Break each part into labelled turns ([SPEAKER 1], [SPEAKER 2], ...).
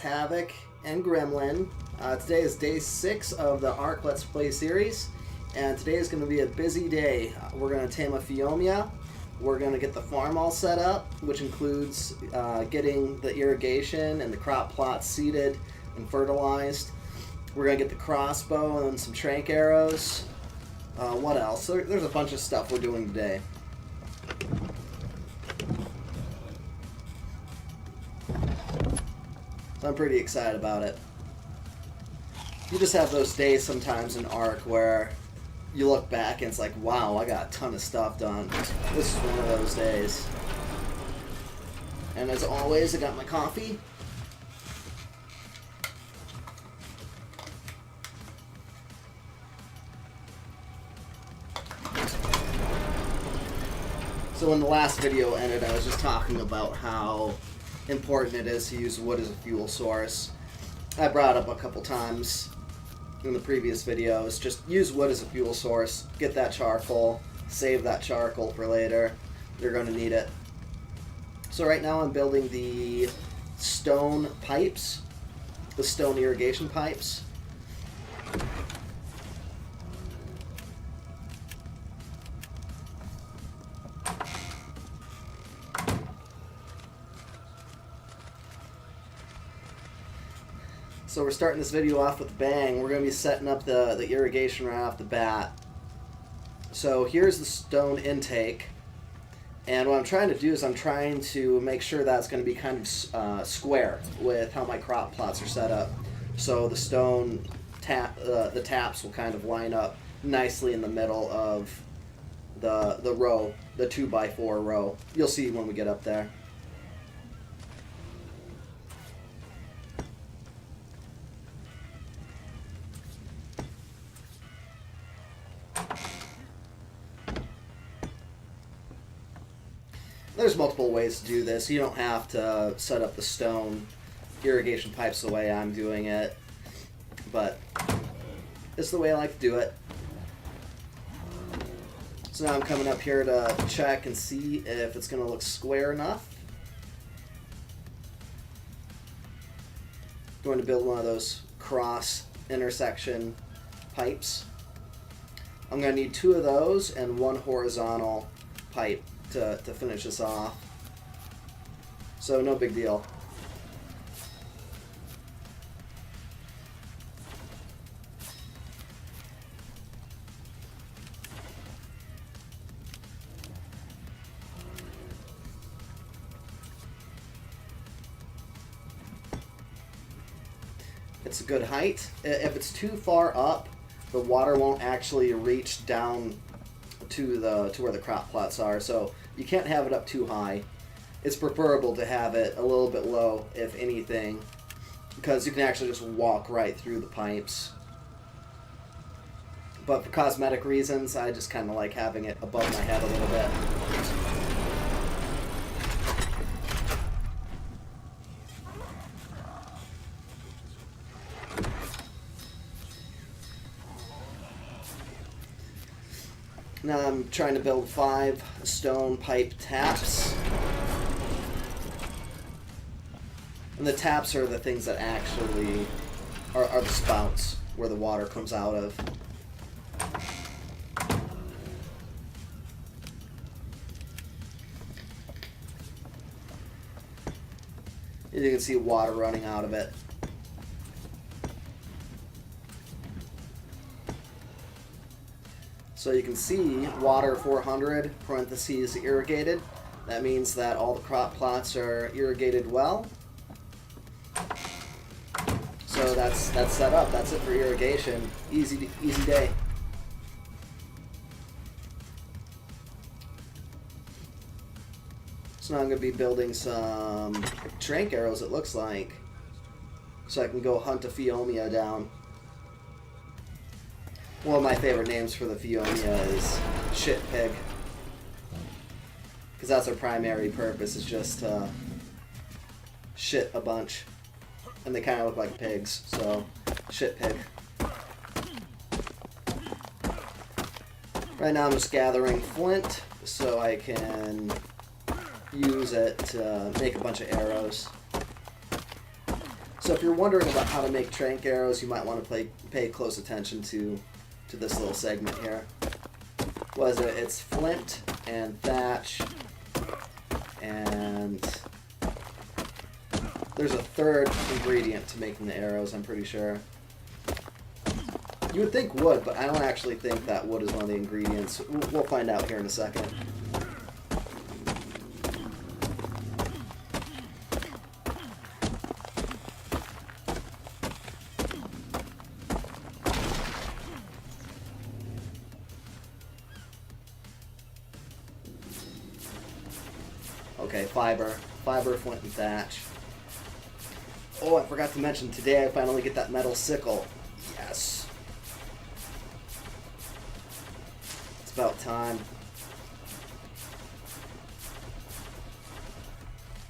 [SPEAKER 1] Havoc and Gremlin. Today is day 6 of the ARK Let's Play series, and today is going to be a busy day. We're going to tame a Phiomia. We're going to get the farm all set up, which includes getting the irrigation and the crop plots seeded and fertilized. We're going to get the crossbow and some Tranq arrows. What else? There's a bunch of stuff we're doing today. So I'm pretty excited about it. You just have those days sometimes in ARK where you look back and it's like, wow, I got a ton of stuff done. This is one of those days. And as always, I got my coffee. So when the last video ended, I was just talking about how important it is to use wood as a fuel source. I brought up a couple times in the previous videos, just use wood as a fuel source, get that charcoal, save that charcoal for later. You're going to need it. So right now I'm building the stone pipes, the stone irrigation pipes. So we're starting this video off with a bang. We're going to be setting up the irrigation right off the bat. So here's the stone intake. And what I'm trying to do is I'm trying to make sure that's going to be kind of square with how my crop plots are set up. So the stone the taps will kind of line up nicely in the middle of the row, the 2x4 row. You'll see when we get up there. There's multiple ways to do this. You don't have to set up the stone irrigation pipes the way I'm doing it, but it's the way I like to do it. So now I'm coming up here to check and see if it's going to look square enough. I'm going to build one of those cross intersection pipes. I'm going to need 2 of those and 1 horizontal pipe to finish this off. So no big deal. It's a good height. If it's too far up, the water won't actually reach down to where the crop plots are, so you can't have it up too high. It's preferable to have it a little bit low, if anything, because you can actually just walk right through the pipes. But for cosmetic reasons, I just kind of like having it above my head a little bit. Now I'm trying to build 5 stone pipe taps. And the taps are the things that actually are the spouts where the water comes out of. You can see water running out of it. So you can see water 400, parentheses irrigated. That means that all the crop plots are irrigated well. So that's set up. That's it for irrigation. Easy day. So now I'm going to be building some Tranq arrows, it looks like, so I can go hunt a Phiomia down. One of my favorite names for the Phiomia is Shitpig, because that's their primary purpose, is just to shit a bunch. And they kind of look like pigs, so Shitpig. Right now I'm just gathering flint so I can use it to make a bunch of arrows. So if you're wondering about how to make Tranq arrows, you might want to pay close attention to this little segment here. What is it? It's flint and thatch, and there's a third ingredient to making the arrows, I'm pretty sure. You would think wood, but I don't actually think that wood is one of the ingredients. We'll find out here in a second. Okay, fiber, flint, and thatch. Oh, I forgot to mention, today I finally get that metal sickle. Yes. It's about time.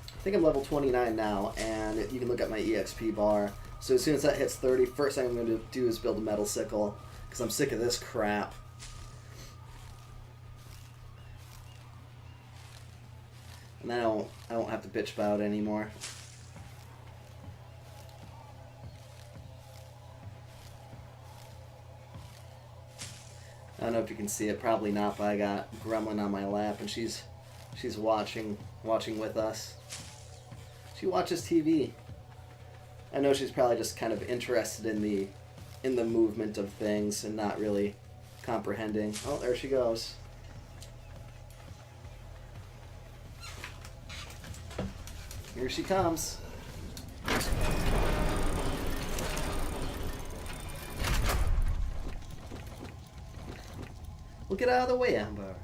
[SPEAKER 1] I think I'm level 29 now, and you can look at my EXP bar. So as soon as that hits 30, first thing I'm going to do is build a metal sickle, because I'm sick of this crap. And I don't have to bitch about it anymore. I don't know if you can see it, probably not, but I got Gremlin on my lap, and she's watching with us. She watches TV. I know she's probably just kind of interested in the movement of things and not really comprehending. Oh, there she goes. Here she comes. We'll get out of the way, Amber.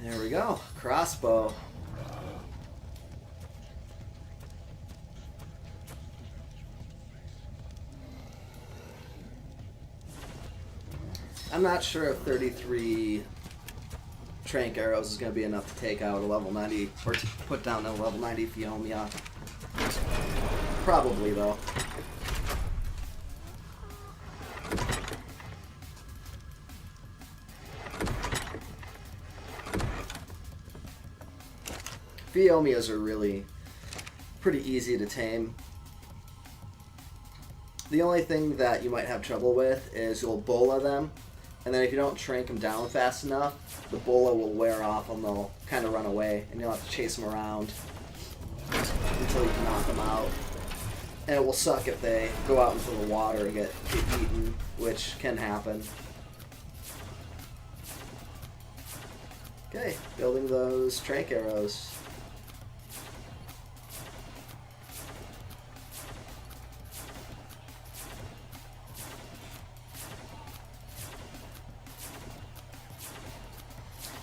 [SPEAKER 1] There we go. Crossbow. I'm not sure if 33 Tranq arrows is going to be enough to take out a level 90, or to put down a level 90 Phiomia. Probably, though. Phiomias are really pretty easy to tame. The only thing that you might have trouble with is you'll bola them, and then if you don't Tranq them down fast enough, the bola will wear off and they'll kind of run away, and you'll have to chase them around until you can knock them out. And it will suck if they go out into the water and get eaten, which can happen. Okay, building those Tranq arrows.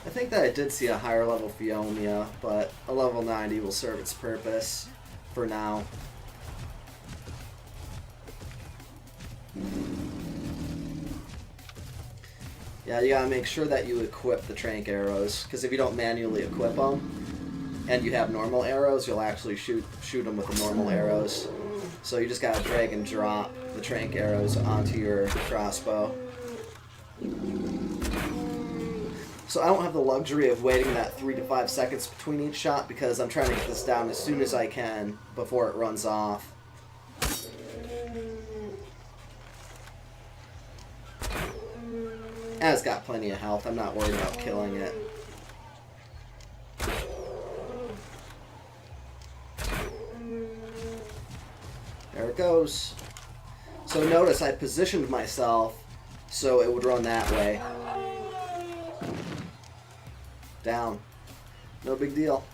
[SPEAKER 1] I think that I did see a higher level Phiomia, but a level 90 will serve its purpose for now. Yeah, you gotta make sure that you equip the Tranq arrows, because if you don't manually equip them, and you have normal arrows, you'll actually shoot them with the normal arrows. So you just gotta drag and drop the Tranq arrows onto your crossbow. So I don't have the luxury of waiting that 3 to 5 seconds between each shot, because I'm trying to get this down as soon as I can before it runs off. And it's got plenty of health. I'm not worried about killing it. There it goes. So notice I positioned myself so it would run that way. Down. No big deal.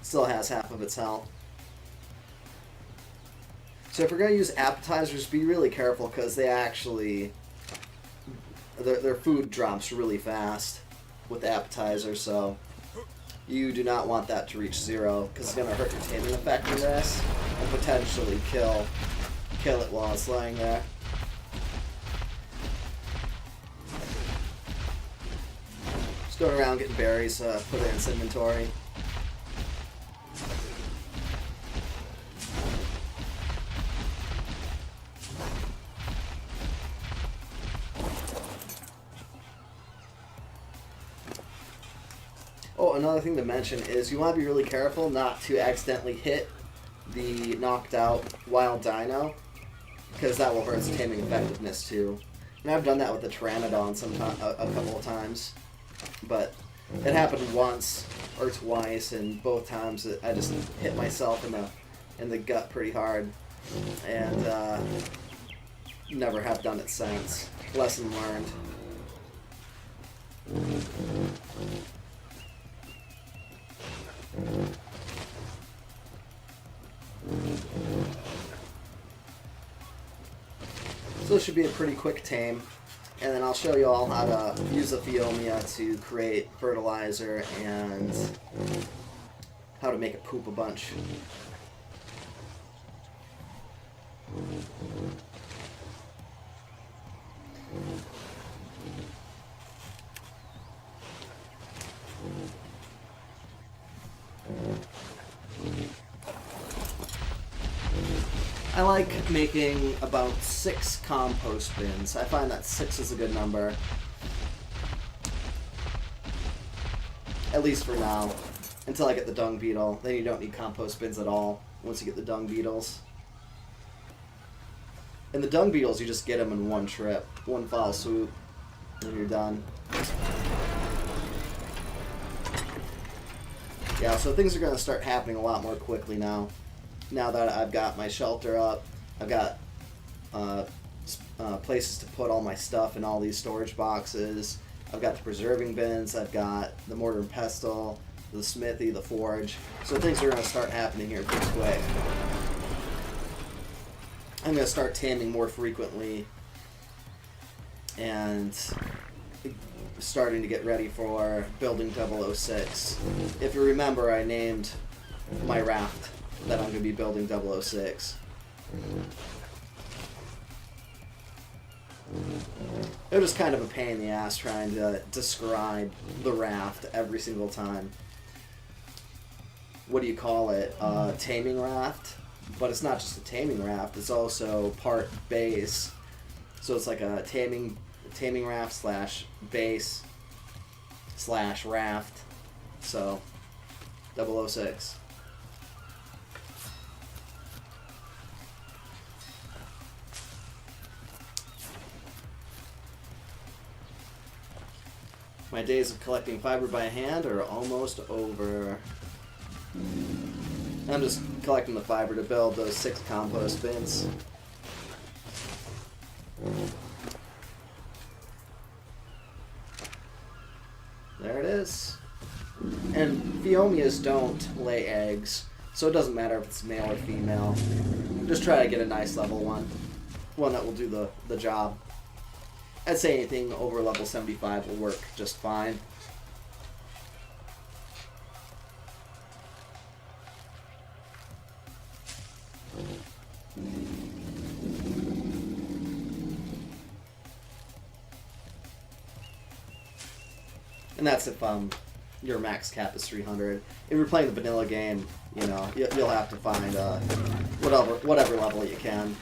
[SPEAKER 1] Still has half of its health. So if you're going to use appetizers, be really careful, because they actually... Their food drops really fast with appetizers, so you do not want that to reach 0, because it's going to hurt your taming effectiveness and potentially kill it while it's lying there. Going around getting berries, put it in its inventory. Oh, another thing to mention is you want to be really careful not to accidentally hit the knocked out wild dino, because that will hurt its taming effectiveness too. And I've done that with the Pteranodon a couple of times, but it happened once or twice, and both times I just hit myself in the gut pretty hard, and never have done it since. Lesson learned. So this should be a pretty quick tame, and then I'll show you all how to use the Phiomia to create fertilizer and how to make it poop a bunch. I like making about 6 compost bins. I find that 6 is a good number. At least for now. Until I get the dung beetle. Then you don't need compost bins at all once you get the dung beetles. And the dung beetles, you just get them in one trip. One foul swoop. And you're done. Yeah, so things are going to start happening a lot more quickly now. Now that I've got my shelter up, I've got places to put all my stuff in all these storage boxes. I've got the preserving bins, I've got the mortar and pestle, the smithy, the forge. So things are going to start happening here pretty quick. I'm going to start taming more frequently and starting to get ready for building 006. If you remember, I named my raft that I'm going to be building 006. It was just kind of a pain in the ass trying to describe the raft every single time. What do you call it? Taming raft? But it's not just a taming raft, it's also part base. So it's like a taming raft slash base slash raft. So 006. My days of collecting fiber by hand are almost over. I'm just collecting the fiber to build those 6 compost bins. There it is. And Phiomias don't lay eggs, so it doesn't matter if it's male or female. Just try to get a nice level one that will do the job. I'd say anything over level 75 will work just fine. And that's if your max cap is 300. If you're playing the vanilla game, you know, you'll have to find whatever level you can.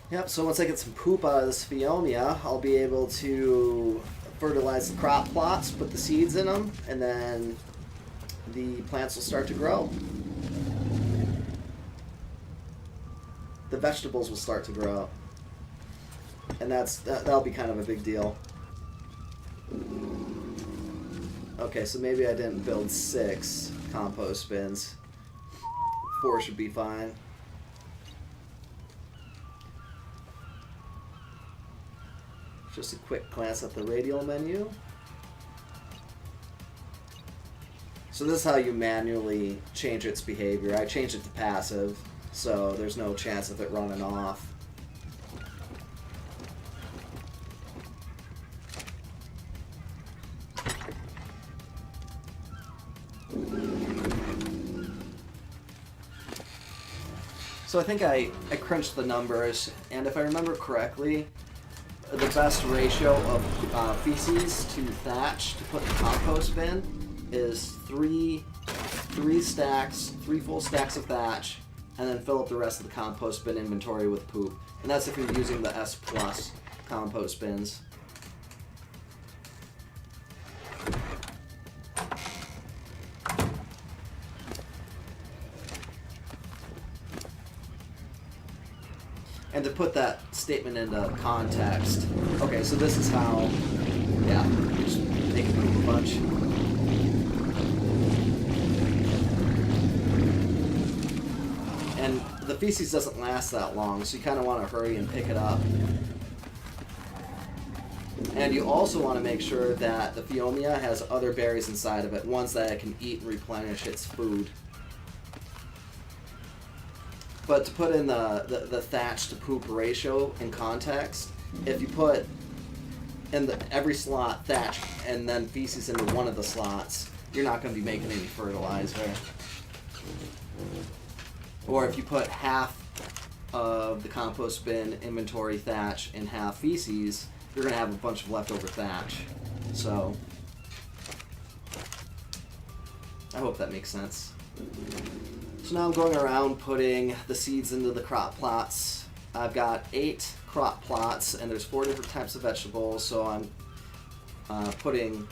[SPEAKER 1] Yep, so once I get some poop out of this Phiomia, I'll be able to fertilize the crop plots, put the seeds in them, and then the plants will start to grow. The vegetables will start to grow. And that'll be kind of a big deal. Okay, so maybe I didn't build 6 compost bins. 4 should be fine. Just a quick glance at the radial menu. So this is how you manually change its behavior. I changed it to passive, so there's no chance of it running off. So I think I crunched the numbers, and if I remember correctly, the best ratio of feces to thatch to put in the compost bin is three full stacks of thatch, and then fill up the rest of the compost bin inventory with poop. And that's if you're using the S Plus compost bins. And to put that statement into context, okay, so this is how, yeah, just make it poop a bunch. And the feces doesn't last that long, so you kind of want to hurry and pick it up. And you also want to make sure that the Phiomia has other berries inside of it, ones that it can eat and replenish its food. But to put in the thatch to poop ratio in context, if you put in every slot thatch and then feces into one of the slots, you're not going to be making any fertilizer. Or if you put half of the compost bin inventory thatch and half feces, you're going to have a bunch of leftover thatch. So, I hope that makes sense. So now I'm going around putting the seeds into the crop plots. I've got 8 crop plots, and there's 4 different types of vegetables, so I'm putting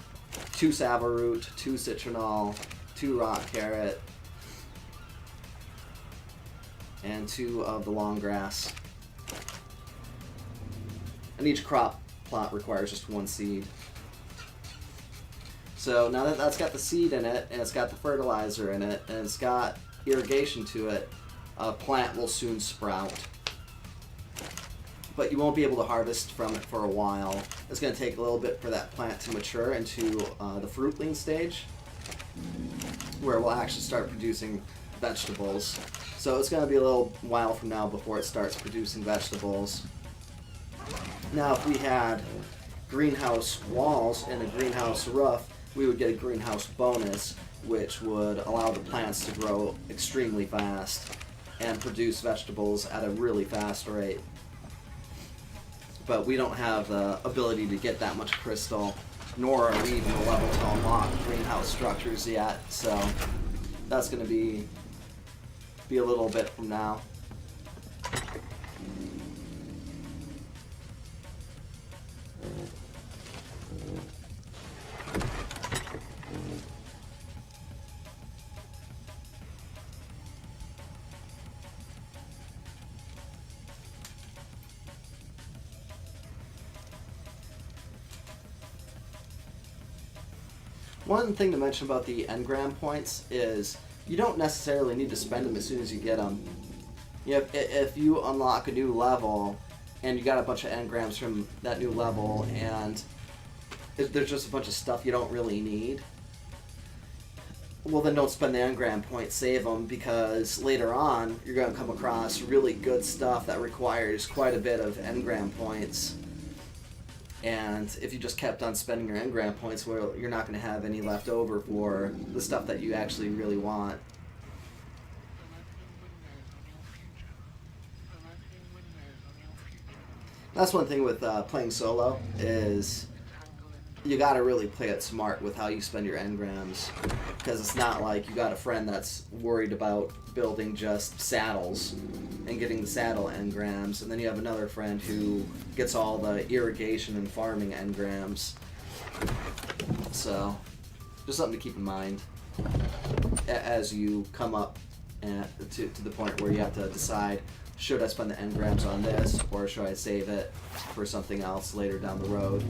[SPEAKER 1] 2 savoroot, 2 citronal, 2 rock carrot, and 2 of the long grass. And each crop plot requires just 1 seed. So now that that's got the seed in it, and it's got the fertilizer in it, and it's got irrigation to it, a plant will soon sprout. But you won't be able to harvest from it for a while. It's going to take a little bit for that plant to mature into the fruitling stage, where we'll actually start producing vegetables. So it's going to be a little while from now before it starts producing vegetables. Now if we had greenhouse walls and a greenhouse roof, we would get a greenhouse bonus, which would allow the plants to grow extremely fast and produce vegetables at a really fast rate. But we don't have the ability to get that much crystal, nor are we even the level to unlock greenhouse structures yet, so that's going to be a little bit from now. One thing to mention about the engram points is you don't necessarily need to spend them as soon as you get them. You know, if you unlock a new level and you got a bunch of engrams from that new level and there's just a bunch of stuff you don't really need, well then don't spend the engram points, save them, because later on you're going to come across really good stuff that requires quite a bit of engram points. And if you just kept on spending your engram points, well, you're not going to have any left over for the stuff that you actually really want. That's one thing with playing solo, is you got to really play it smart with how you spend your engrams, because it's not like you got a friend that's worried about building just saddles and getting the saddle engrams, and then you have another friend who gets all the irrigation and farming engrams. So just something to keep in mind as you come up to the point where you have to decide, should I spend the engrams on this, or should I save it for something else later down the road?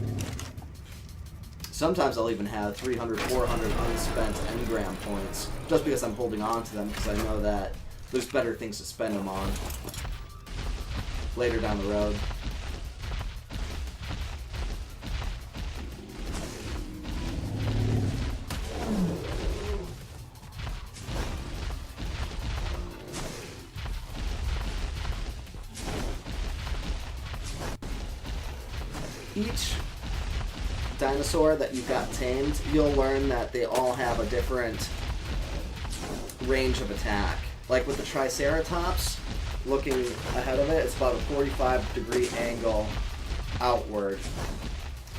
[SPEAKER 1] Sometimes I'll even have 300, 400 unspent engram points, just because I'm holding on to them, because I know that there's better things to spend them on later down the road. Each dinosaur that you've got tamed, you'll learn that they all have a different range of attack. Like with the Triceratops, looking ahead of it, it's about a 45-degree angle outward.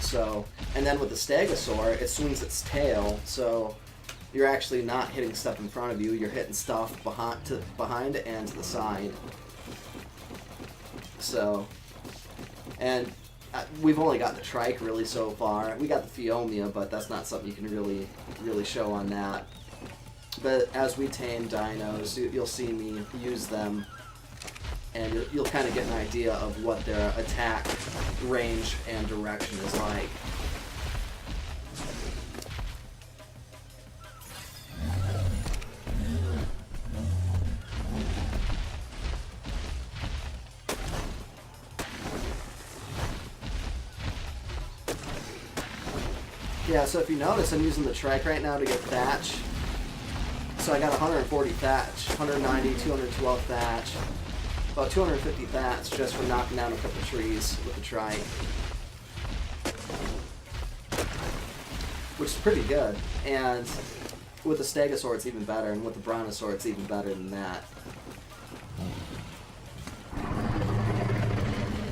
[SPEAKER 1] So, and then with the stegosaur, it swings its tail, so you're actually not hitting stuff in front of you, you're hitting stuff behind and to the side. So, and we've only got the Tranq really so far. We got the Phiomia, but that's not something you can really show on that. But as we tame dinos, you'll see me use them, and you'll kind of get an idea of what their attack range and direction is like. Yeah, so if you notice, I'm using the Tranq right now to get thatch. So I got 140 thatch, 190, 212 thatch, about 250 thatch just for knocking down a couple trees with the Tranq. Which is pretty good. And with the stegosaur it's even better, and with the brontosaur it's even better than that.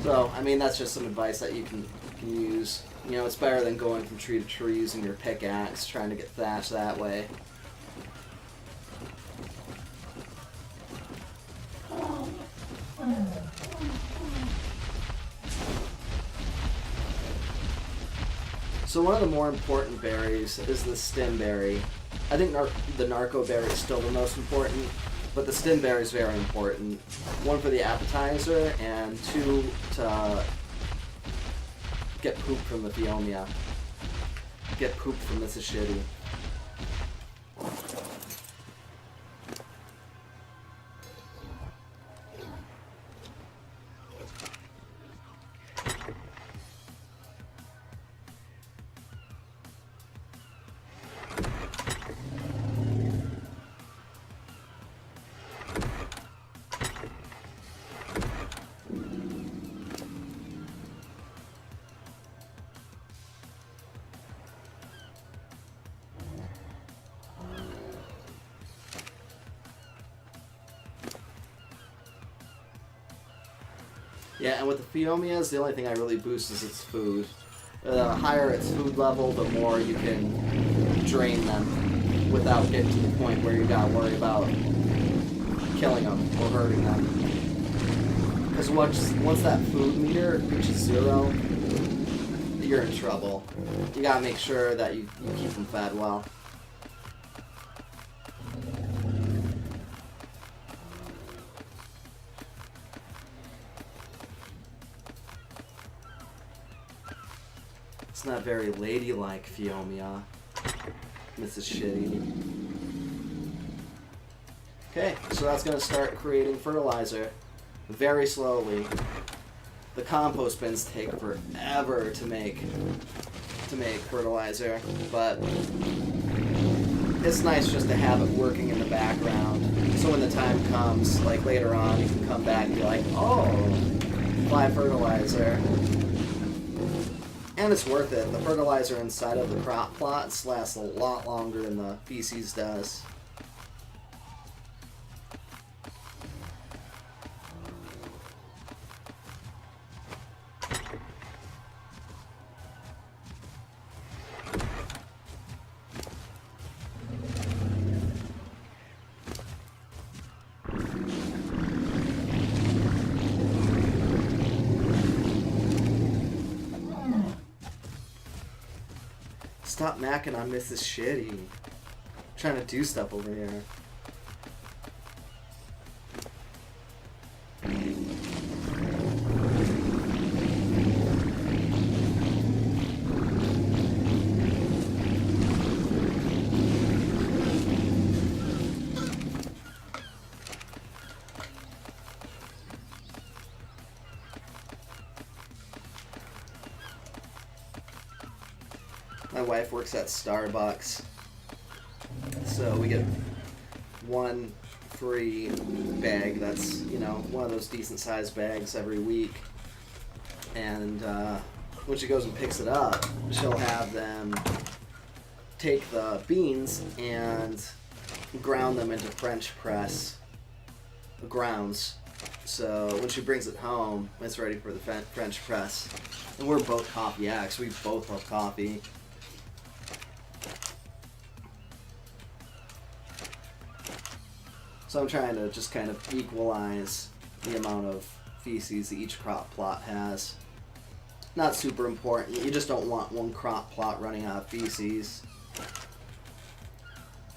[SPEAKER 1] So, I mean, that's just some advice that you can use. You know, it's better than going from tree to tree using your pickaxe, trying to get thatch that way. So one of the more important berries is the stimberry. I think the narco berry is still the most important, but the stimberry is very important. One for the appetizer, and two to get poop from the Phiomia. Get poop from Mrs. Shitty. Yeah, and with the Phiomias, the only thing I really boost is its food. The higher its food level, the more you can drain them without getting to the point where you gotta worry about killing them or hurting them. Because once that food meter reaches 0, you're in trouble. You gotta make sure that you keep them fed well. It's not very ladylike, Phiomia. Mrs. Shitty. Okay, so that's going to start creating fertilizer very slowly. The compost bins take forever to make fertilizer, but it's nice just to have it working in the background. So when the time comes, like later on, you can come back and be like, oh, apply fertilizer. And it's worth it. The fertilizer inside of the crop plots lasts a lot longer than the feces does. Stop macking on Mrs. Shitty. I'm trying to do stuff over here. My wife works at Starbucks, so we get one free bag that's, you know, one of those decent sized bags every week. And when she goes and picks it up, she'll have them take the beans and ground them into French press grounds So when she brings it home, it's ready for the French press. And we're both coffee addicts. We both love coffee. So I'm trying to just kind of equalize the amount of feces that each crop plot has. Not super important. You just don't want one crop plot running out of feces.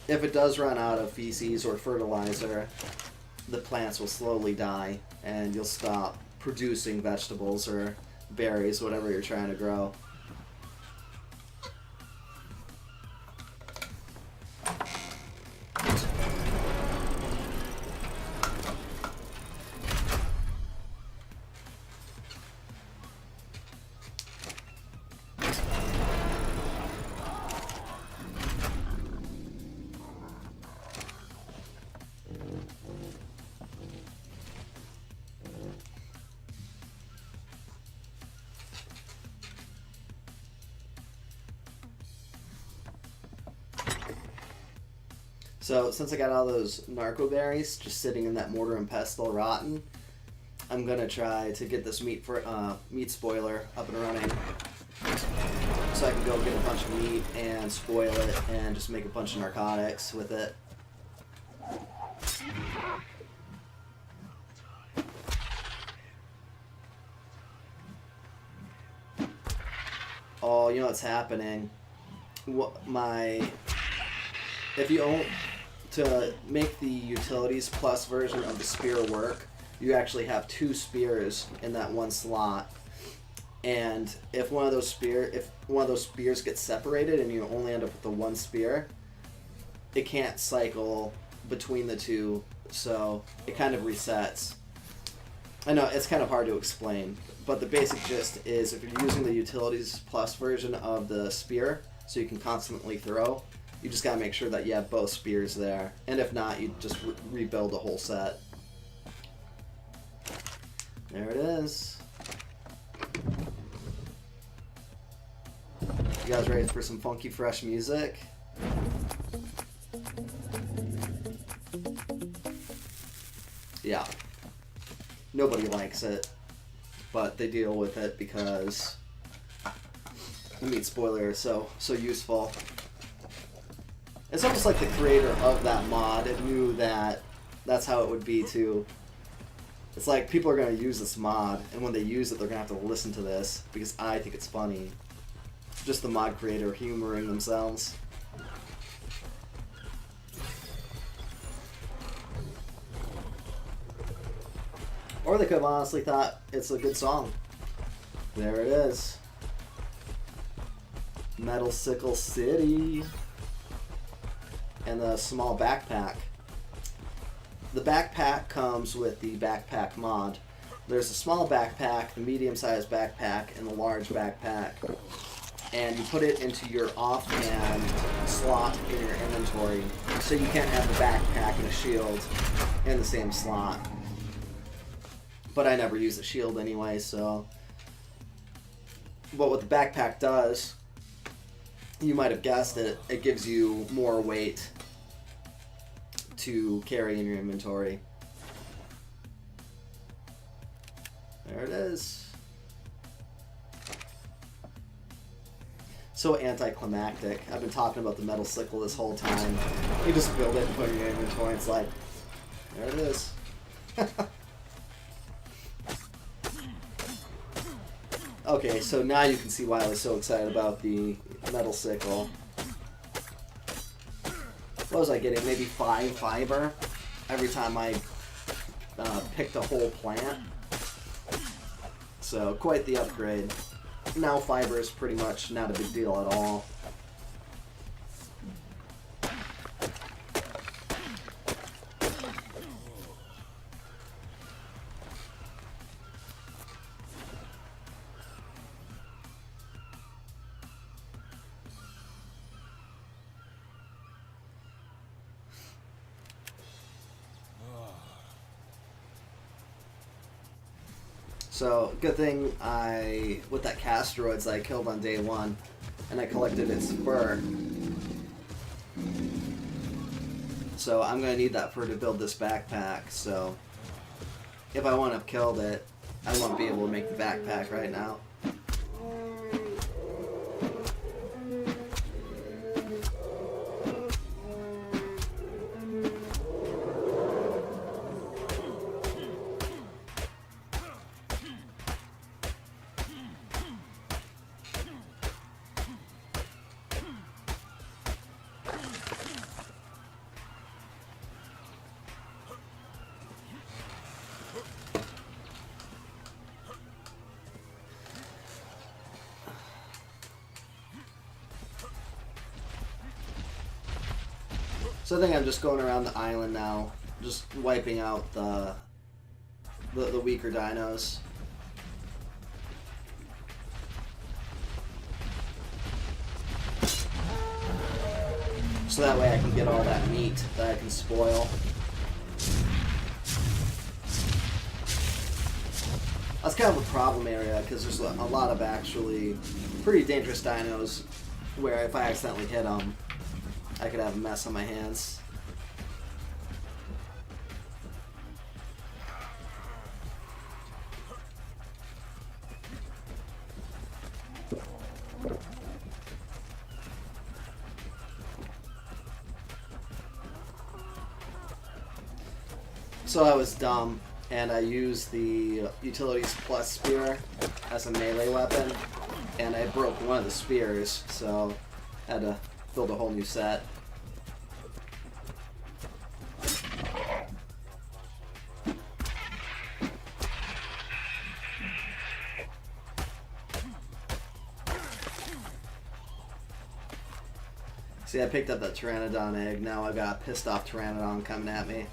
[SPEAKER 1] If it does run out of feces or fertilizer, the plants will slowly die and you'll stop producing vegetables or berries, whatever you're trying to grow. So since I got all those narco berries just sitting in that mortar and pestle rotten, I'm gonna try to get this meat spoiler up and running, so I can go get a bunch of meat and spoil it and just make a bunch of narcotics with it. Oh, you know what's happening? If you own to make the utilities plus version of the spear work, you actually have 2 spears in that one slot. And if one of those spears gets separated and you only end up with the 1 spear, it can't cycle between the 2, so it kind of resets. I know it's kind of hard to explain, but the basic gist is if you're using the utilities plus version of the spear, so you can constantly throw, you just gotta make sure that you have both spears there, and if not, you just rebuild the whole set. There it is. You guys ready for some funky, fresh music? Yeah. Nobody likes it, but they deal with it because the meat spoiler is so useful. It's almost like the creator of that mod knew that that's how it would be too. It's like people are going to use this mod, and when they use it, they're going to have to listen to this because I think it's funny. Just the mod creator humoring themselves. Or they could have honestly thought it's a good song. There it is. Metal Sickle City. And the small backpack. The backpack comes with the backpack mod. There's a small backpack, the medium-sized backpack, and the large backpack. And you put it into your offhand slot in your inventory, so you can't have the backpack and a shield in the same slot. But I never use a shield anyway, so... But what the backpack does, you might have guessed it, it gives you more weight to carry in your inventory. There it is. So anticlimactic. I've been talking about the metal sickle this whole time. You just build it and put it in your inventory, it's like, there it is. Okay, so now you can see why I was so excited about the metal sickle. What was I getting? Maybe 5 fiber every time I picked a whole plant. So quite the upgrade. Now fiber is pretty much not a big deal at all. So, good thing with that Castroids I killed on day 1, and I collected its fur. So I'm going to need that fur to build this backpack, so if I wouldn't have killed it, I wouldn't be able to make the backpack right now. So I think I'm just going around the island now, just wiping out the weaker dinos. So that way I can get all that meat that I can spoil. That's kind of a problem area because there's a lot of actually pretty dangerous dinos where if I accidentally hit them, I could have a mess on my hands. So I was dumb, and I used the Utilities Plus Spear as a melee weapon, and I broke one of the spears, so I had to build a whole new set. See, I picked up that Pteranodon egg. Now I've got a pissed off Pteranodon coming at me.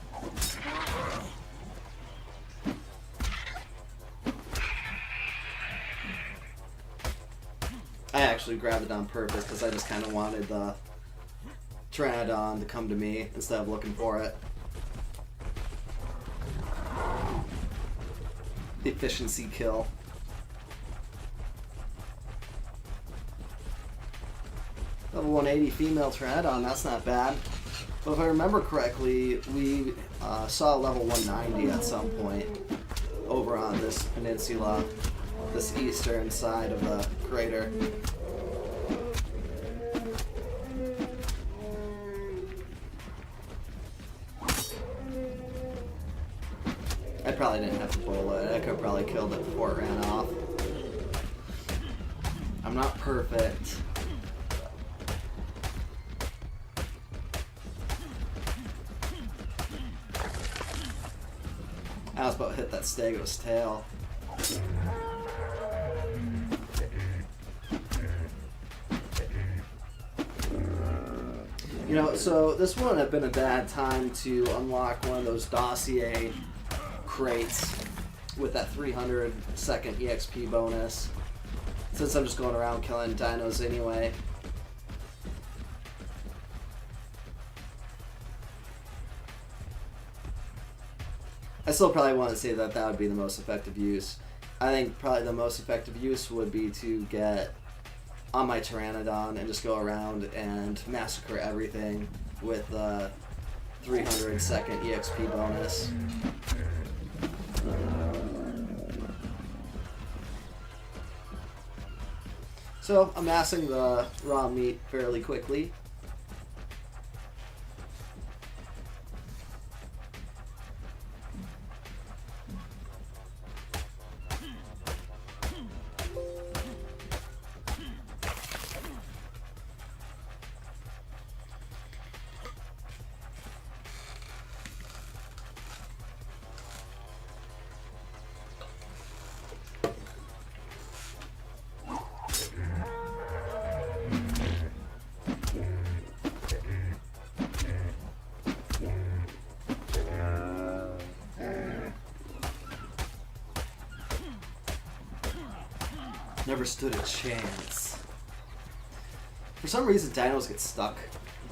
[SPEAKER 1] I actually grabbed it on purpose because I just kind of wanted the Pteranodon to come to me instead of looking for it. Efficiency kill. Level 180 female Pteranodon, that's not bad. But if I remember correctly, we saw level 190 at some point over on this peninsula, this eastern side of the crater. I probably didn't have to bowl it. I could have probably killed it before it ran off. I'm not perfect. I was about to hit that Stego's tail. You know, so this wouldn't have been a bad time to unlock one of those dossier crates with that 300-second EXP bonus, since I'm just going around killing dinos anyway. I still probably want to say that that would be the most effective use. I think probably the most effective use would be to get on my Pteranodon and just go around and massacre everything with the 300-second EXP bonus. So, amassing the raw meat fairly quickly. Never stood a chance. For some reason, dinos get stuck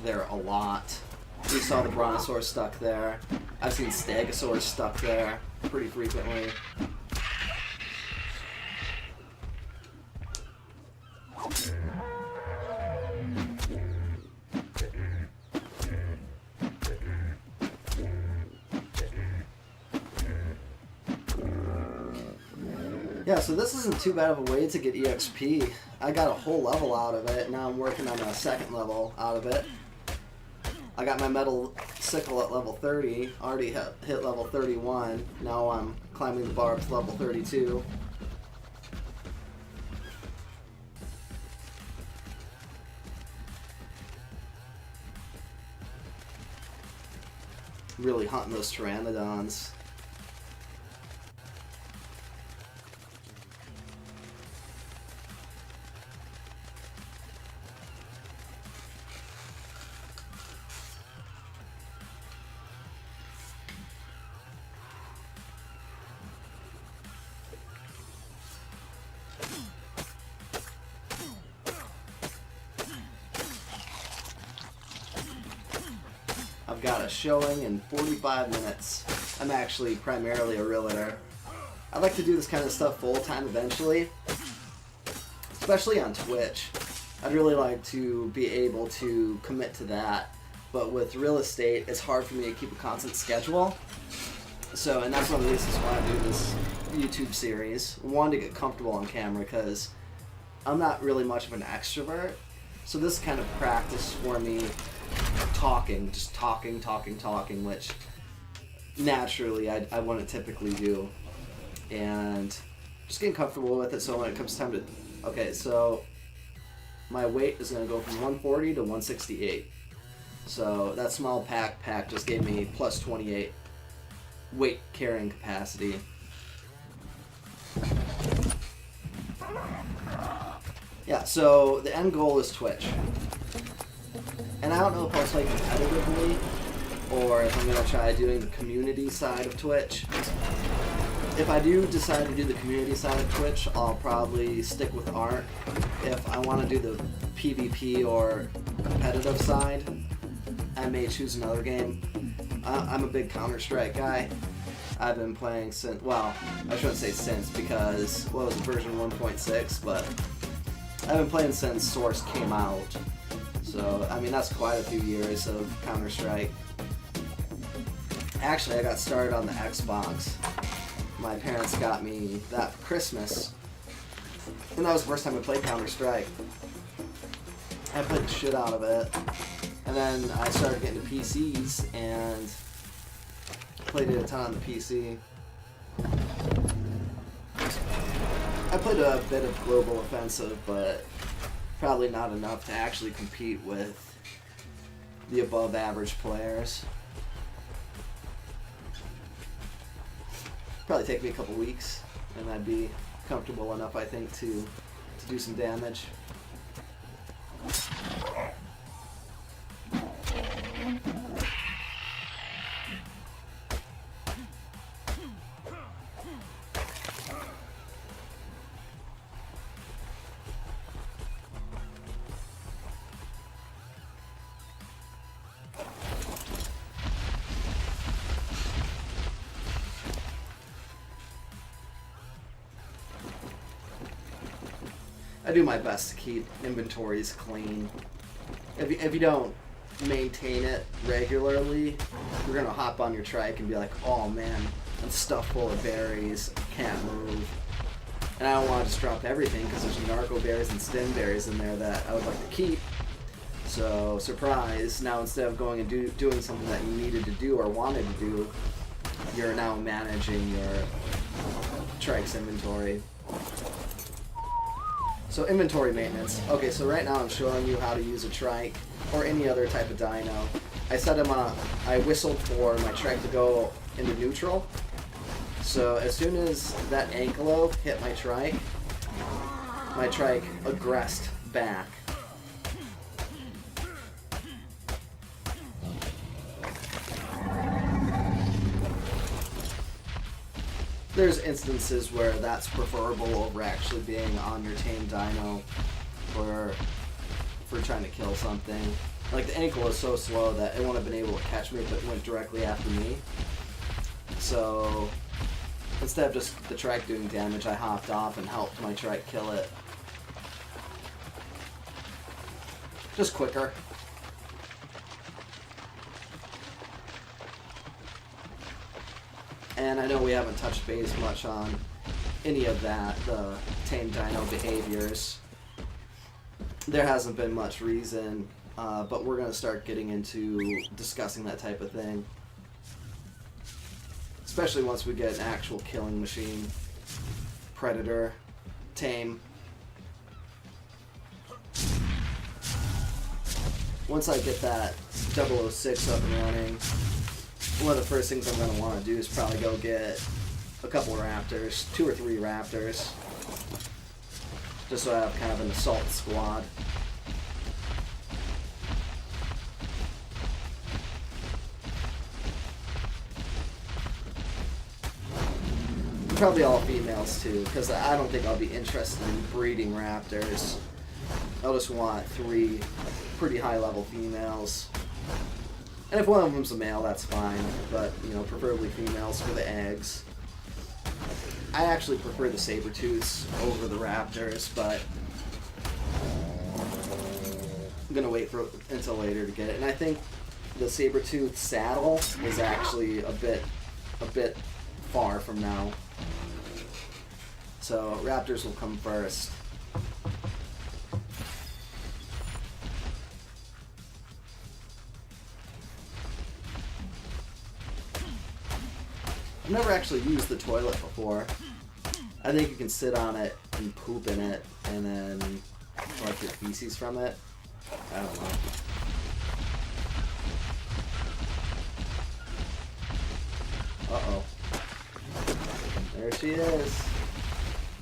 [SPEAKER 1] there a lot. We saw the Brontosaurus stuck there. I've seen Stegosaurus stuck there pretty frequently. Yeah, so this isn't too bad of a way to get EXP. I got a whole level out of it. Now I'm working on a second level out of it. I got my metal sickle at level 30. Already hit level 31. Now I'm climbing the bar up to level 32. Really hunting those pteranodons. I've got a showing in 45 minutes. I'm actually primarily a realtor. I'd like to do this kind of stuff full time eventually, especially on Twitch. I'd really like to be able to commit to that, but with real estate, it's hard for me to keep a constant schedule. So, and that's one of the reasons why I do this YouTube series. One, to get comfortable on camera, because I'm not really much of an extrovert. So this is kind of practice for me talking, just talking, which naturally I wouldn't typically do. And just getting comfortable with it, so when it comes time to... Okay, so my weight is going to go from 140 to 168. So that small pack just gave me plus 28 weight carrying capacity. Yeah, so the end goal is Twitch. And I don't know if I'll play competitively or if I'm going to try doing the community side of Twitch. If I do decide to do the community side of Twitch, I'll probably stick with art. If I want to do the PvP or competitive side, I may choose another game. I'm a big Counter-Strike guy. I've been playing since, well, I shouldn't say since, because, well, it was version 1.6, but I've been playing since Source came out. So, I mean, that's quite a few years of Counter-Strike. Actually, I got started on the Xbox. My parents got me that for Christmas. And that was the first time I played Counter-Strike. I played the shit out of it. And then I started getting to PCs and played it a ton on the PC. I played a bit of Global Offensive, but probably not enough to actually compete with the above average players. Probably take me a couple weeks, and I'd be comfortable enough, I think, to do some damage. I do my best to keep inventories clean. If you don't maintain it regularly, you're gonna hop on your trike and be like, oh man, I'm stuffed full of berries, can't move. And I don't want to just drop everything because there's narco berries and stem berries in there that I would like to keep. So, surprise, now instead of going and doing something that you needed to do or wanted to do, you're now managing your trike's inventory. So inventory maintenance. Okay, so right now I'm showing you how to use a trike or any other type of dino. I set him on, I whistled for my trike to go into neutral. So as soon as that ankylo hit my trike aggressed back. There's instances where that's preferable over actually being on your tame dino for trying to kill something. Like the ankle is so slow that it wouldn't have been able to catch me if it went directly after me. So instead of just the trike doing damage, I hopped off and helped my trike kill it. Just quicker. And I know we haven't touched base much on any of that, the tame dino behaviors. There hasn't been much reason, but we're going to start getting into discussing that type of thing. Especially once we get an actual killing machine. Predator. Tame. Once I get that 006 up and running, one of the first things I'm going to want to do is probably go get a couple raptors, 2 or 3 raptors, just so I have kind of an assault squad. Probably all females too, because I don't think I'll be interested in breeding raptors. I'll just want 3 pretty high level females. And if one of them's a male, that's fine, but, you know, preferably females for the eggs. I actually prefer the saber-tooths over the raptors, but I'm gonna wait until later to get it. And I think the saber-tooth saddle is actually a bit far from now. So raptors will come first. I've never actually used the toilet before. I think you can sit on it and poop in it and then collect your feces from it. I don't know. Uh-oh. There she is.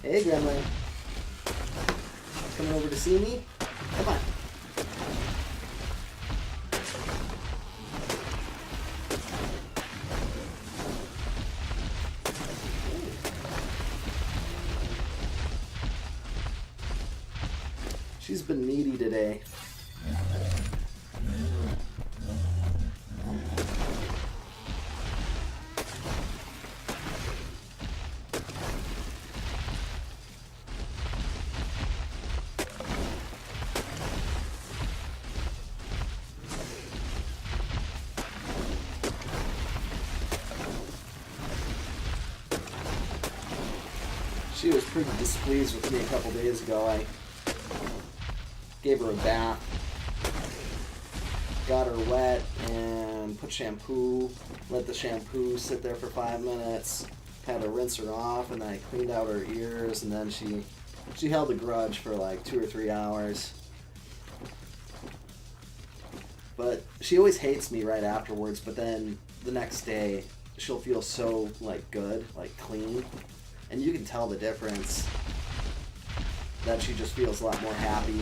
[SPEAKER 1] Hey, Gremlin. Coming over to see me? Come on. She's been needy today. She was pretty displeased with me a couple days ago. I gave her a bath, got her wet, and put shampoo, let the shampoo sit there for 5 minutes, had to rinse her off, and then I cleaned out her ears, and then she held a grudge for like 2 or 3 hours. But she always hates me right afterwards, but then the next day she'll feel so like good, like clean, and you can tell the difference, that she just feels a lot more happy.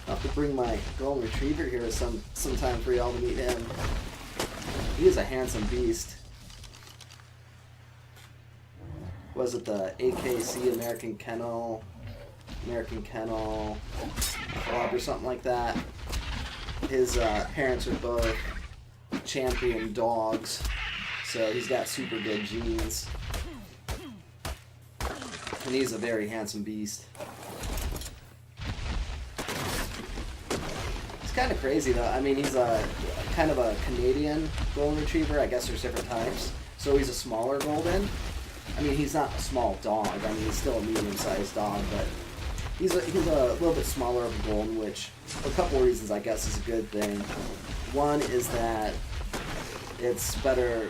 [SPEAKER 1] I'll have to bring my golden retriever here sometime for y'all to meet him. He is a handsome beast. Was it the AKC American Kennel Club or something like that? His parents are both champion dogs, so he's got super good genes. And he's a very handsome beast. It's kind of crazy though. I mean, he's a kind of a Canadian golden retriever. I guess there's different types. So he's a smaller golden. I mean, he's not a small dog. I mean, he's still a medium-sized dog, but he's a little bit smaller of a golden, which for a couple reasons I guess is a good thing. One is that it's better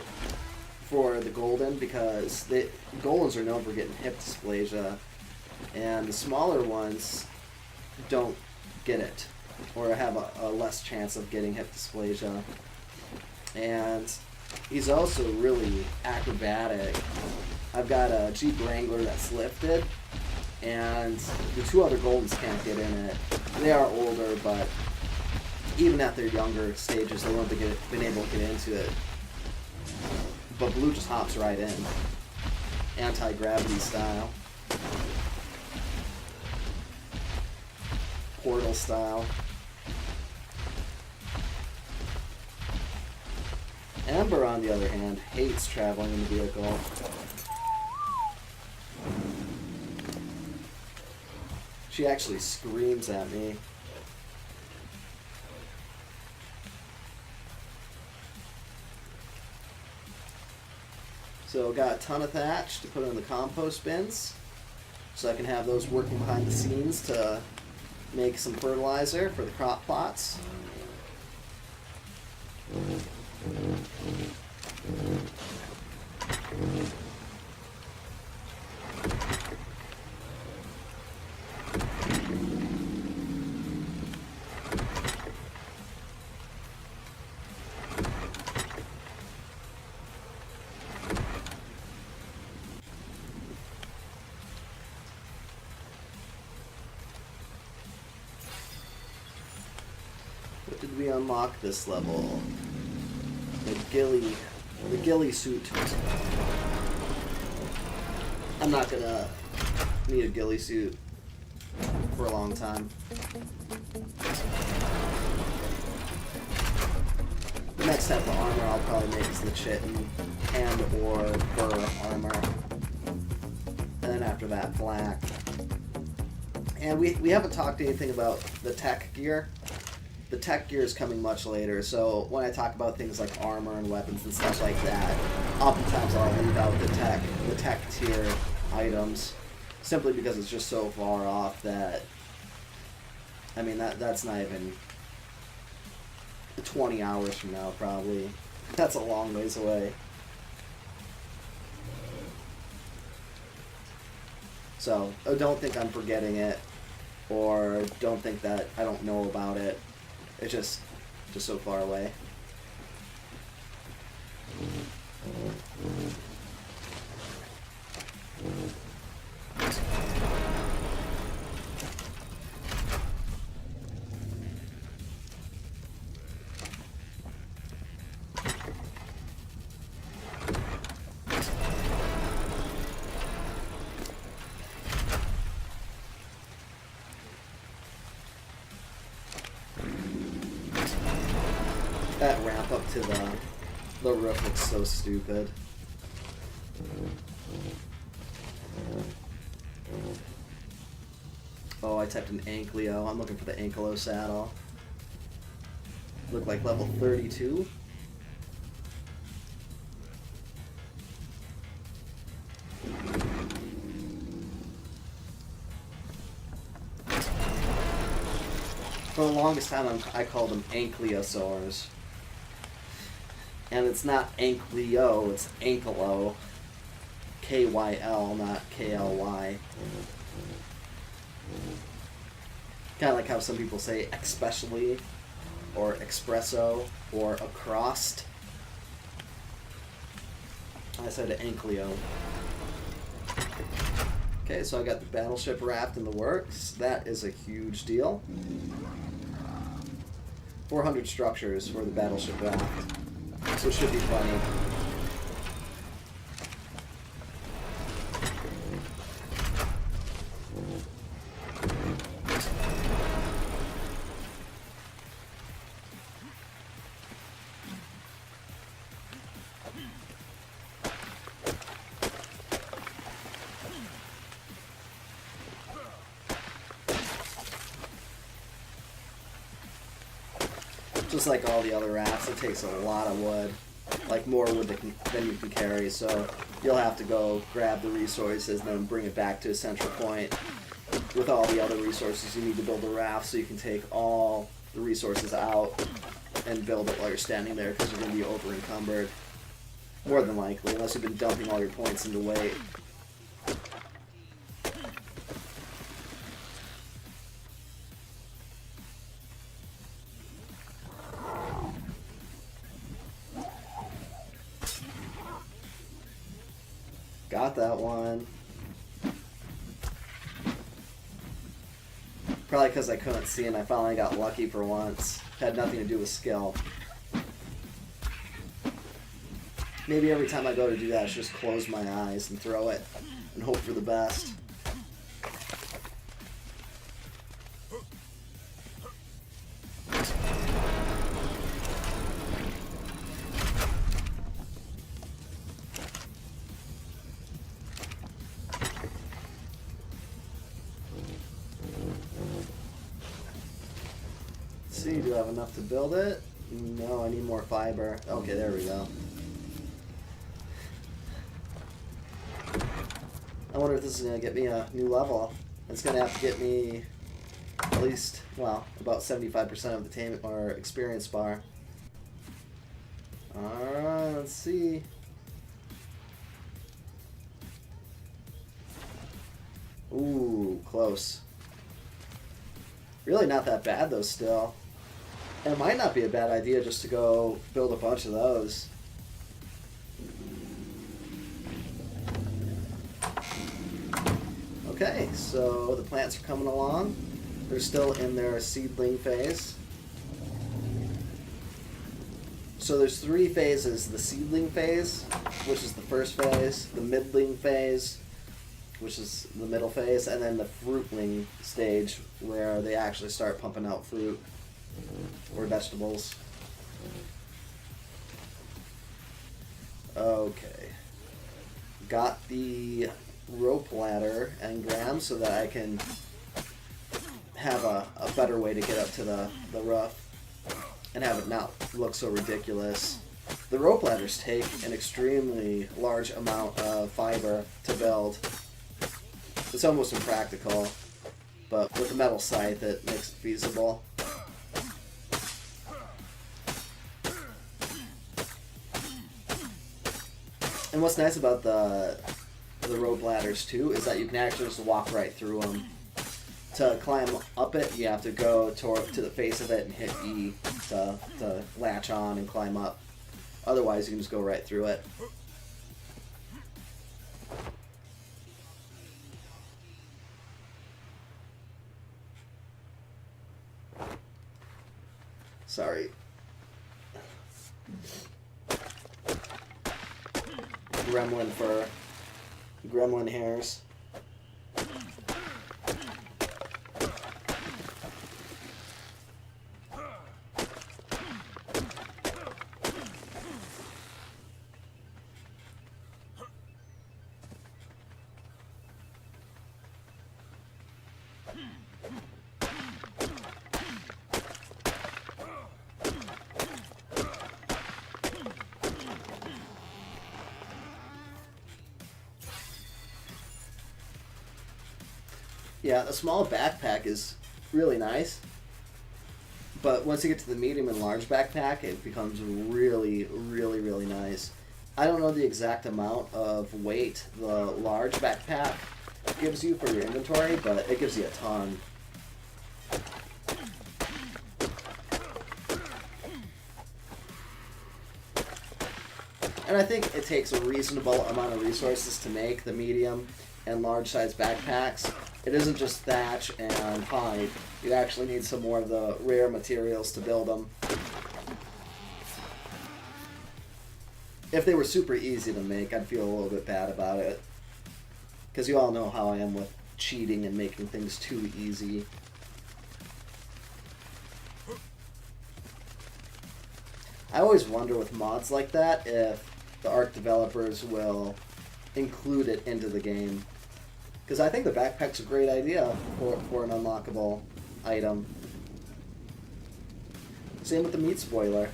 [SPEAKER 1] for the golden because goldens are known for getting hip dysplasia, and the smaller ones don't get it or have a less chance of getting hip dysplasia. And he's also really acrobatic. I've got a Jeep Wrangler that's lifted, and the 2 other Goldens can't get in it. They are older, but even at their younger stages, they wouldn't have been able to get into it. But Blue just hops right in. Anti-gravity style. Portal style. Amber, on the other hand, hates traveling in the vehicle. She actually screams at me. So got a ton of thatch to put in the compost bins, so I can have those working behind the scenes to make some fertilizer for the crop plots. What did we unlock this level? The ghillie suit. I'm not gonna need a ghillie suit for a long time. The next type of armor I'll probably make is the chitin and or fur armor. And then after that, black. And we haven't talked anything about the tech gear. The tech gear is coming much later, so when I talk about things like armor and weapons and stuff like that, oftentimes I'll leave out the tech tier items, simply because it's just so far off that, I mean, that's not even 20 hours from now, probably. That's a long ways away. So, don't think I'm forgetting it, or don't think that I don't know about it. It's just so far away. That ramp up to the roof looks so stupid. Oh, I typed in Ankleo. I'm looking for the Anklo saddle. Look like level 32. For the longest time, I called them Ankleosaurs. And it's not Ankleo, it's Anklo. K-Y-L, not K-L-Y. Kind of like how some people say especially, or espresso, or across. I said Ankleo. Okay, so I got the Battleship Raft in the works. That is a huge deal. 400 structures for the Battleship Raft. So it should be plenty. Just like all the other rafts, it takes a lot of wood. Like more wood than you can carry, so you'll have to go grab the resources and then bring it back to a central point with all the other resources you need to build a raft, so you can take all the resources out and build it while you're standing there, because you're going to be over encumbered. More than likely, unless you've been dumping all your points into weight. Got that one. Probably because I couldn't see and I finally got lucky for once. Had nothing to do with skill. Maybe every time I go to do that, I should just close my eyes and throw it and hope for the best. see, do I have enough to build it? No, I need more fiber. Okay, there we go. I wonder if this is going to get me a new level. It's going to have to get me at least, well, about 75% of the tame or experience bar. Alright, let's see. Ooh, close. Really not that bad though still. And it might not be a bad idea just to go build a bunch of those. Okay, so the plants are coming along. They're still in their seedling phase. So there's 3 phases. The seedling phase, which is the first phase, the middling phase, which is the middle phase, and then the fruitling stage where they actually start pumping out fruit or vegetables. Okay. Got the rope ladder engram so that I can have a better way to get up to the roof and have it not look so ridiculous. The rope ladders take an extremely large amount of fiber to build. It's almost impractical, but with the metal scythe it makes it feasible. And what's nice about the rope ladders too is that you can actually just walk right through them. To climb up it, you have to go to the face of it and hit E to latch on and climb up. Otherwise, you can just go right through it. Sorry. Gremlin fur. Gremlin hairs. Yeah, the small backpack is really nice, but once you get to the medium and large backpack, it becomes really, really, really nice. I don't know the exact amount of weight the large backpack gives you for your inventory, but it gives you a ton. And I think it takes a reasonable amount of resources to make the medium and large size backpacks. It isn't just thatch and hide. You actually need some more of the rare materials to build them. If they were super easy to make, I'd feel a little bit bad about it. Because you all know how I am with cheating and making things too easy. I always wonder with mods like that if the art developers will include it into the game. Because I think the backpack's a great idea for an unlockable item. Same with the meat spoiler.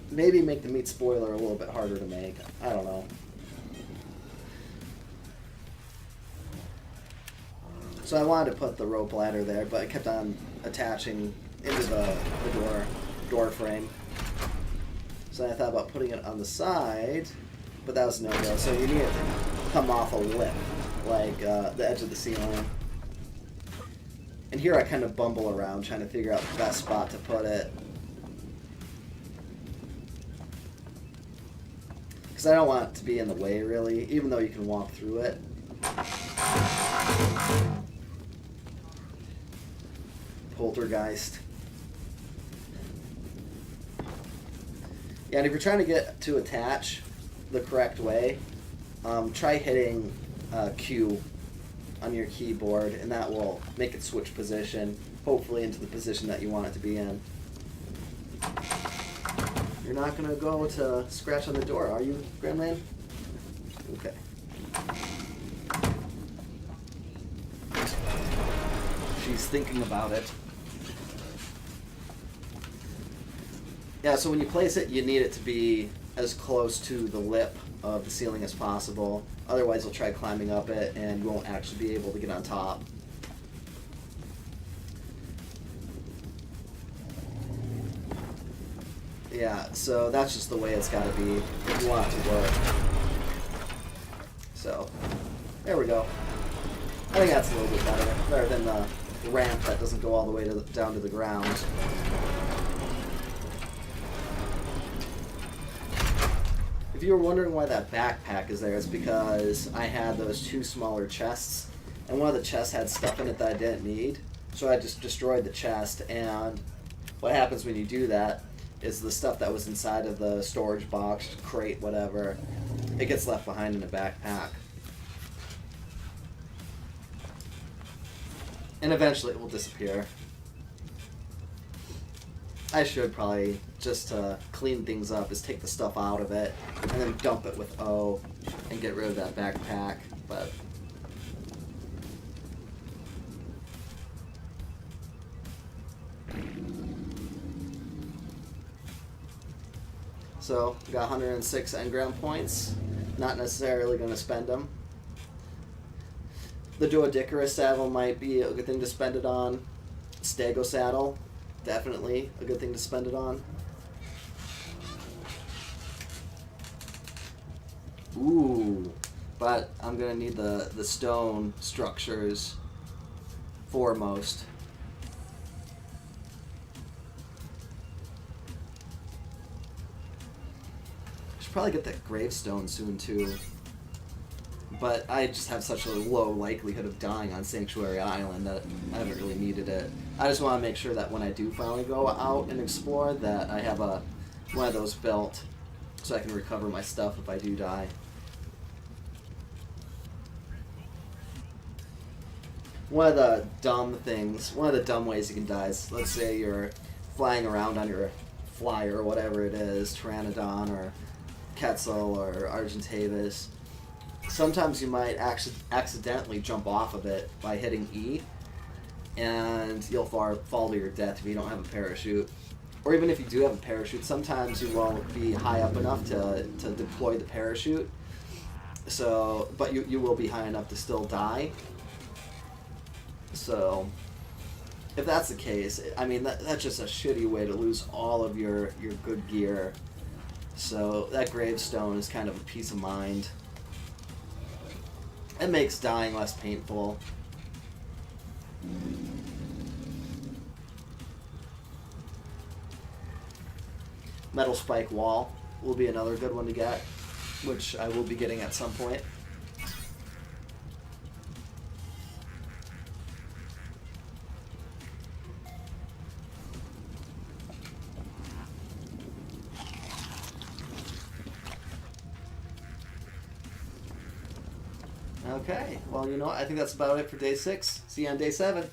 [SPEAKER 1] Maybe make the meat spoiler a little bit harder to make. I don't know. So I wanted to put the rope ladder there, but I kept on attaching into the door frame. So I thought about putting it on the side, but that was no-go. So you need it to come off a lip, like the edge of the ceiling. And here I kind of bumble around trying to figure out the best spot to put it. Because I don't want it to be in the way, really, even though you can walk through it. Poltergeist. Yeah, and if you're trying to get to attach the correct way, try hitting Q on your keyboard, and that will make it switch position, hopefully into the position that you want it to be in. You're not going to go to scratch on the door, are you, Gremlin? Okay. She's thinking about it. Yeah, so when you place it, you need it to be as close to the lip of the ceiling as possible. Otherwise, you'll try climbing up it and you won't actually be able to get on top. Yeah, so that's just the way it's got to be if you want it to work. So, there we go. I think that's a little bit better than the ramp that doesn't go all the way down to the ground. If you were wondering why that backpack is there, it's because I had those 2 smaller chests, and one of the chests had stuff in it that I didn't need, so I just destroyed the chest, and what happens when you do that is the stuff that was inside of the storage box, crate, whatever, it gets left behind in a backpack. And eventually it will disappear. I should probably, just to clean things up, is take the stuff out of it and then dump it with O and get rid of that backpack. But so we got 106 engram points. Not necessarily going to spend them. The Duodicarus saddle might be a good thing to spend it on. Stego saddle, definitely a good thing to spend it on. Ooh, but I'm gonna need the stone structures foremost. Should probably get that gravestone soon too. But I just have such a low likelihood of dying on Sanctuary Island that I haven't really needed it. I just want to make sure that when I do finally go out and explore that I have one of those built so I can recover my stuff if I do die. One of the dumb ways you can die is, let's say you're flying around on your flyer or whatever it is, Pteranodon or Quetzal or Argentavis. Sometimes you might accidentally jump off of it by hitting E, and you'll fall to your death if you don't have a parachute. Or even if you do have a parachute, sometimes you won't be high up enough to deploy the parachute. So, but you will be high enough to still die. So, if that's the case, I mean, that's just a shitty way to lose all of your good gear. So, that gravestone is kind of a peace of mind. It makes dying less painful. Metal spike wall will be another good one to get, which I will be getting at some point. Okay, well, you know what? I think that's about it for day 6. See you on day 7.